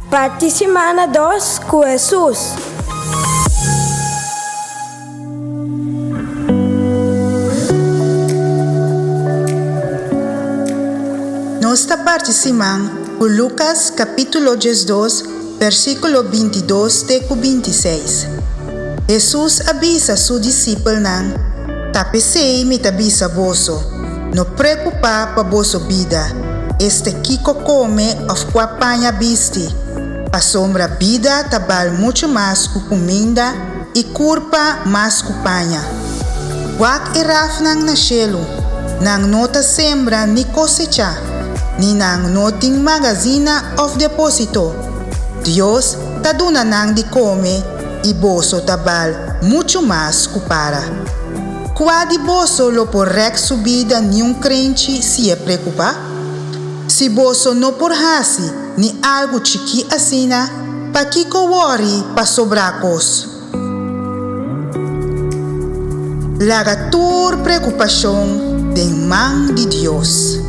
Parte Semana 2 com Jesus. Nossa participam por Lucas capítulo 12, versículo 22 até 26. Jesus avisa seu discípulo nang, tapesei me tabisa boso, no preocupa pa boso vida, este kiko come of kwapanya bisti, pa sombra vida tabal mucho mas kukuminda e curpa mas kupanya. Wak iraf nang nasyelo, nang nota sembra ni cosecha, ni nang noting magazina of deposito. Dios taduna nang di come, iboso tabal mucho mas kupara. Qua di boso lo porrek subida ni un crente se preocupa? Si boso no porhasi ni algo chiqui asina, pa kiko worry pa sobracos. Laga tur preocupação den man de Dios.